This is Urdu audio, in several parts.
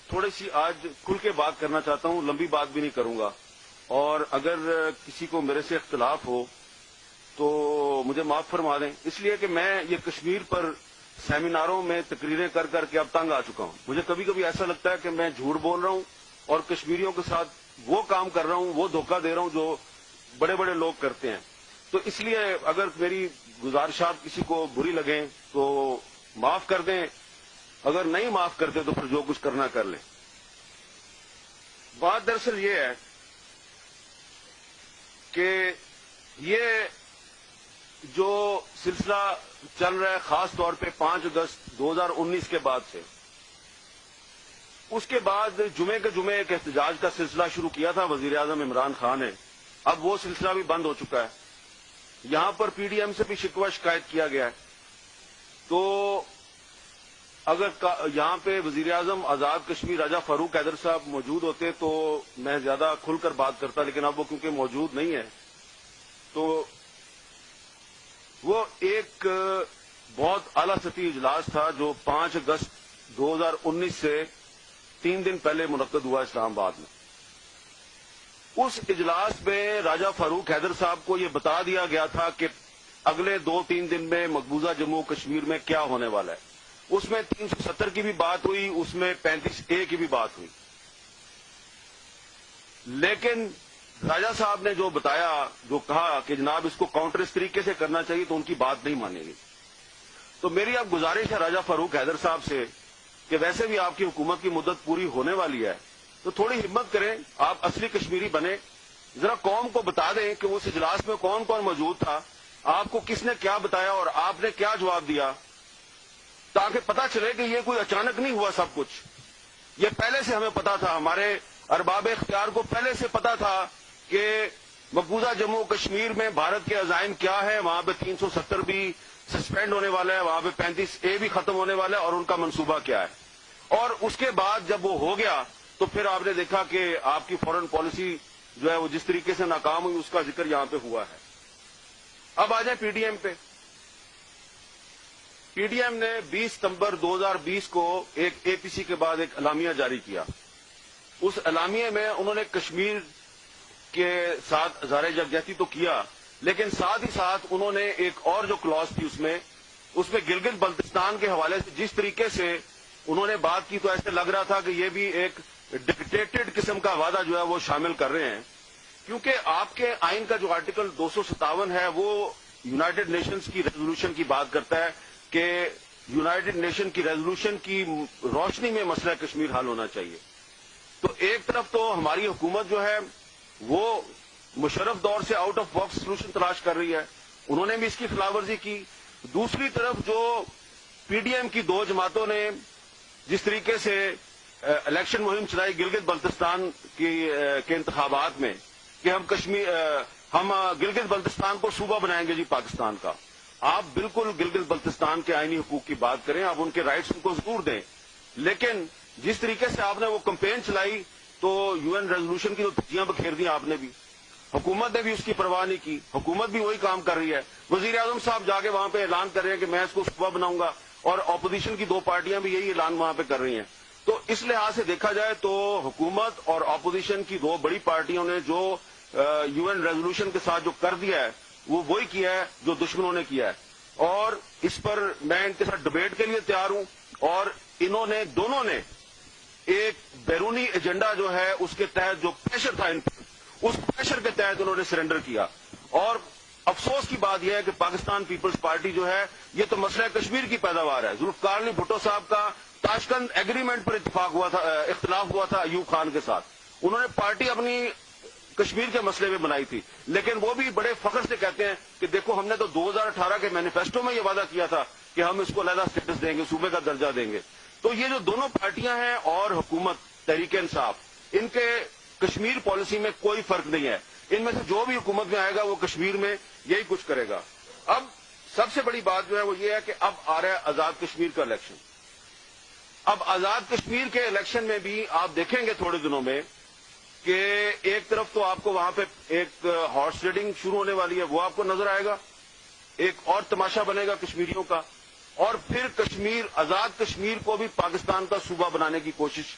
تھوڑی سی آج کھل کے بات کرنا چاہتا ہوں، لمبی بات بھی نہیں کروں گا، اور اگر کسی کو میرے سے اختلاف ہو تو مجھے معاف فرما دیں، اس لیے کہ میں یہ کشمیر پر سیمیناروں میں تقریریں کر کر کے اب تنگ آ چکا ہوں۔ مجھے کبھی کبھی ایسا لگتا ہے کہ میں جھوٹ بول رہا ہوں اور کشمیریوں کے ساتھ وہ کام کر رہا ہوں، وہ دھوکہ دے رہا ہوں جو بڑے بڑے لوگ کرتے ہیں۔ تو اس لیے اگر میری گزارشات کسی کو بری لگیں تو معاف کر دیں، اگر نہیں معاف کرتے تو پھر جو کچھ کرنا کر لیں۔ بات دراصل یہ ہے کہ یہ جو سلسلہ چل رہا ہے خاص طور پہ 5 اگست 2019 کے بعد سے، اس کے بعد جمعے کے جمعے ایک احتجاج کا سلسلہ شروع کیا تھا وزیر اعظم عمران خان نے، اب وہ سلسلہ بھی بند ہو چکا ہے۔ یہاں پر پی ڈی ایم سے بھی شکوہ شکایت کیا گیا ہے۔ تو اگر یہاں پہ وزیر اعظم آزاد کشمیر راجہ فاروق حیدر صاحب موجود ہوتے تو میں زیادہ کھل کر بات کرتا، لیکن اب وہ کیونکہ موجود نہیں ہے تو وہ ایک بہت اعلیٰ سطحی اجلاس تھا جو 5 اگست 2019 سے 3 دن پہلے منعقد ہوا اسلام آباد میں۔ اس اجلاس میں راجہ فاروق حیدر صاحب کو یہ بتا دیا گیا تھا کہ اگلے 2-3 دن میں مقبوضہ جموں کشمیر میں کیا ہونے والا ہے۔ اس میں 370 کی بھی بات ہوئی، اس میں 35A کی بھی بات ہوئی، لیکن راجہ صاحب نے جو بتایا، جو کہا کہ جناب اس کو کاؤنٹر اس طریقے سے کرنا چاہیے، تو ان کی بات نہیں مانی گئی۔ تو میری اب گزارش ہے راجہ فاروق حیدر صاحب سے کہ ویسے بھی آپ کی حکومت کی مدت پوری ہونے والی ہے، تو تھوڑی ہمت کریں، آپ اصلی کشمیری بنے، ذرا قوم کو بتا دیں کہ اس اجلاس میں کون کون موجود تھا، آپ کو کس نے کیا بتایا اور آپ نے کیا جواب دیا، تاکہ پتہ چلے کہ یہ کوئی اچانک نہیں ہوا سب کچھ، یہ پہلے سے ہمیں پتا تھا، ہمارے ارباب اختیار کو پہلے سے پتا تھا کہ مقبوضہ جموں کشمیر میں بھارت کے عزائم کیا ہے، وہاں پہ 370 بھی سسپینڈ ہونے والا ہے، وہاں پہ 35A بھی ختم ہونے والا ہے، اور ان کا منصوبہ کیا ہے۔ اور اس کے بعد جب وہ ہو گیا تو پھر آپ نے دیکھا کہ آپ کی فورن پالیسی جو ہے وہ جس طریقے سے ناکام ہوئی، اس کا ذکر یہاں پہ ہوا ہے۔ اب آ جائیں پی ڈی ایم پہ۔ پی ڈی ایم نے 20 ستمبر 2020 کو ایک اے پی سی کے بعد ایک اعلامیہ جاری کیا۔ اس اعلامیے میں انہوں نے کشمیر کے ساتھ اظہار یکجہتی تو کیا، لیکن ساتھ ہی ساتھ انہوں نے ایک اور جو کلاس تھی اس میں گلگت بلتستان کے حوالے سے جس طریقے سے انہوں نے بات کی، تو ایسے لگ رہا تھا کہ یہ بھی ایک ڈکٹیٹڈ قسم کا وعدہ جو ہے وہ شامل کر رہے ہیں، کیونکہ آپ کے آئین کا جو آرٹیکل 257 ہے وہ یونائیٹڈ نیشنز کی ریزولوشن کی بات کرتا ہے کہ یونائیٹڈ نیشن کی ریزولوشن کی روشنی میں مسئلہ کشمیر حل ہونا چاہیے۔ تو ایک طرف تو ہماری حکومت جو ہے وہ مشرف دور سے آؤٹ آف باکس سولوشن تلاش کر رہی ہے، انہوں نے بھی اس کی خلاف ورزی کی۔ دوسری طرف جو پی ڈی ایم کی 2 جماعتوں نے جس طریقے سے الیکشن مہم چلائی گلگت بلتستان کے انتخابات میں کہ ہم گلگت بلتستان کو صوبہ بنائیں گے جی پاکستان کا، آپ بالکل گلگت بلتستان کے آئینی حقوق کی بات کریں، آپ ان کے رائٹس ان کو ضرور دیں، لیکن جس طریقے سے آپ نے وہ کمپین چلائی تو یو این ریزولوشن کی جو دھجیاں بکھیر دی آپ نے بھی، حکومت نے بھی اس کی پرواہ نہیں کی، حکومت بھی وہی کام کر رہی ہے۔ وزیر اعظم صاحب جا کے وہاں پہ اعلان کر رہے ہیں کہ میں اس کو صوبہ بناؤں گا، اور اپوزیشن کی 2 پارٹیاں بھی یہی اعلان وہاں پہ کر رہی ہیں۔ تو اس لحاظ سے دیکھا جائے تو حکومت اور اپوزیشن کی 2 بڑی پارٹیوں نے جو یو این ریزولوشن کے ساتھ جو کر دیا ہے وہ وہی کیا ہے جو دشمنوں نے کیا ہے، اور اس پر میں ان کے ساتھ ڈبیٹ کے لیے تیار ہوں۔ اور دونوں نے ایک بیرونی ایجنڈا جو ہے اس کے تحت جو پریشر تھا ان پر، اس پریشر کے تحت انہوں نے سرنڈر کیا۔ اور افسوس کی بات یہ ہے کہ پاکستان پیپلز پارٹی جو ہے یہ تو مسئلہ کشمیر کی پیداوار ہے۔ ذوالفقار علی بھٹو صاحب کا تاشقند ایگریمنٹ پر اختلاف ہوا تھا ایوب خان کے ساتھ، انہوں نے پارٹی اپنی کشمیر کے مسئلے میں بنائی تھی، لیکن وہ بھی بڑے فخر سے کہتے ہیں کہ دیکھو ہم نے تو 2018 کے مینیفیسٹو میں یہ وعدہ کیا تھا کہ ہم اس کو علیحدہ اسٹیٹس دیں گے، صوبے کا درجہ دیں گے۔ تو یہ جو دونوں پارٹیاں ہیں اور حکومت تحریک انصاف، ان کے کشمیر پالیسی میں کوئی فرق نہیں ہے، ان میں سے جو بھی حکومت میں آئے گا وہ کشمیر میں یہی کچھ کرے گا۔ اب سب سے بڑی بات جو ہے وہ یہ ہے کہ اب آ رہا ہے آزاد کشمیر کا الیکشن۔ اب آزاد کشمیر کے الیکشن میں بھی آپ دیکھیں گے تھوڑے دنوں میں کہ ایک طرف تو آپ کو وہاں پہ ایک ہارس ریڈنگ شروع ہونے والی ہے، وہ آپ کو نظر آئے گا، ایک اور تماشا بنے گا کشمیریوں کا، اور پھر کشمیر، آزاد کشمیر کو بھی پاکستان کا صوبہ بنانے کی کوشش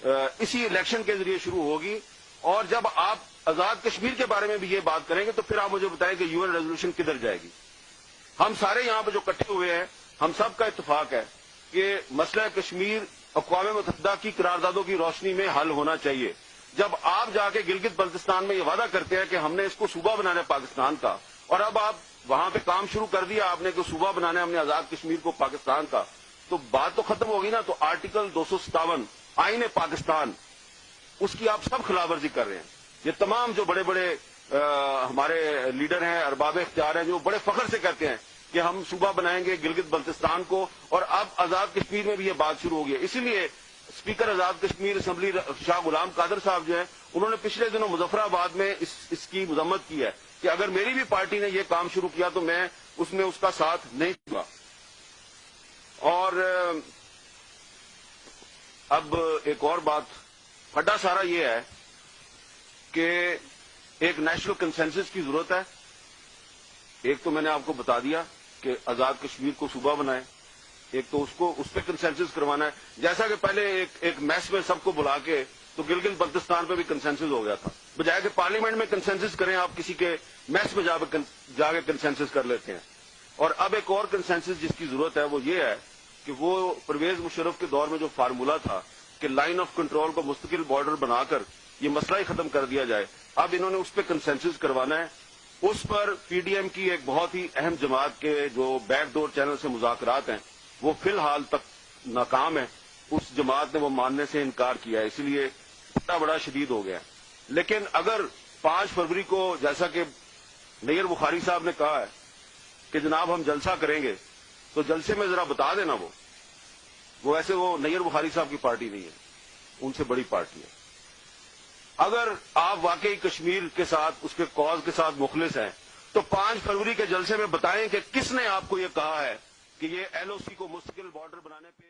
اسی الیکشن کے ذریعے شروع ہوگی. اور جب آپ آزاد کشمیر کے بارے میں بھی یہ بات کریں گے تو پھر آپ مجھے بتائیں کہ یو این ریزولوشن کدھر جائے گی. ہم سارے یہاں پہ جو اکٹھے ہوئے ہیں، ہم سب کا اتفاق ہے کہ مسئلہ کشمیر اقوام متحدہ کی قراردادوں کی روشنی میں حل ہونا چاہیے. جب آپ جا کے گلگت بلتستان میں یہ وعدہ کرتے ہیں کہ ہم نے اس کو صوبہ بنانا ہے پاکستان کا، اور اب آپ وہاں پہ کام شروع کر دیا آپ نے کہ صوبہ بنانا ہے ہم نے آزاد کشمیر کو پاکستان کا، تو بات تو ختم ہوگی نا. تو آرٹیکل 257 آئین پاکستان، اس کی آپ سب خلاف ورزی کر رہے ہیں. یہ تمام جو بڑے بڑے ہمارے لیڈر ہیں، ارباب اختیار ہیں، جو بڑے فخر سے کہتے ہیں کہ ہم صوبہ بنائیں گے گلگت بلتستان کو، اور اب آزاد کشمیر میں بھی یہ بات شروع ہو گئی ہے. اسی لیے اسپیکر آزاد کشمیر اسمبلی شاہ غلام قادر صاحب جو ہیں، انہوں نے پچھلے دنوں مظفر آباد میں اس کی مذمت کی ہے کہ اگر میری بھی پارٹی نے یہ کام شروع کیا تو میں اس کا ساتھ نہیں دوں گا. اور اب ایک اور بات پھڈا سارا یہ ہے کہ ایک نیشنل کنسنسس کی ضرورت ہے. ایک تو میں نے آپ کو بتا دیا کہ آزاد کشمیر کو صوبہ بنائے، ایک تو اس پہ کنسنسس کروانا ہے. جیسا کہ پہلے ایک میس میں سب کو بلا کے تو گلگت بلتستان پہ بھی کنسنسس ہو گیا تھا، بجائے کہ پارلیمنٹ میں کنسنسس کریں آپ کسی کے میس میں جا کے کنسنسس کر لیتے ہیں. اور اب ایک اور کنسنسس جس کی ضرورت ہے وہ یہ ہے کہ وہ پرویز مشرف کے دور میں جو فارمولا تھا کہ لائن آف کنٹرول کو مستقل بارڈر بنا کر یہ مسئلہ ہی ختم کر دیا جائے، اب انہوں نے اس پہ کنسنسس کروانا ہے. اس پر پی ڈی ایم کی ایک بہت ہی اہم جماعت کے جو بیک ڈور چینل سے مذاکرات ہیں وہ فی الحال تک ناکام ہے. اس جماعت نے وہ ماننے سے انکار کیا ہے، اسی لیے بڑا شدید ہو گیا. لیکن اگر 5 فروری کو جیسا کہ نیر بخاری صاحب نے کہا ہے کہ جناب ہم جلسہ کریں گے، تو جلسے میں ذرا بتا دینا وہ ایسے وہ نیر بخاری صاحب کی پارٹی نہیں ہے، ان سے بڑی پارٹی ہے. اگر آپ واقعی کشمیر کے ساتھ اس کے کاز کے ساتھ مخلص ہیں تو 5 فروری کے جلسے میں بتائیں کہ کس نے آپ کو یہ کہا ہے کہ یہ ایل او سی کو مستقل بارڈر بنانے پہ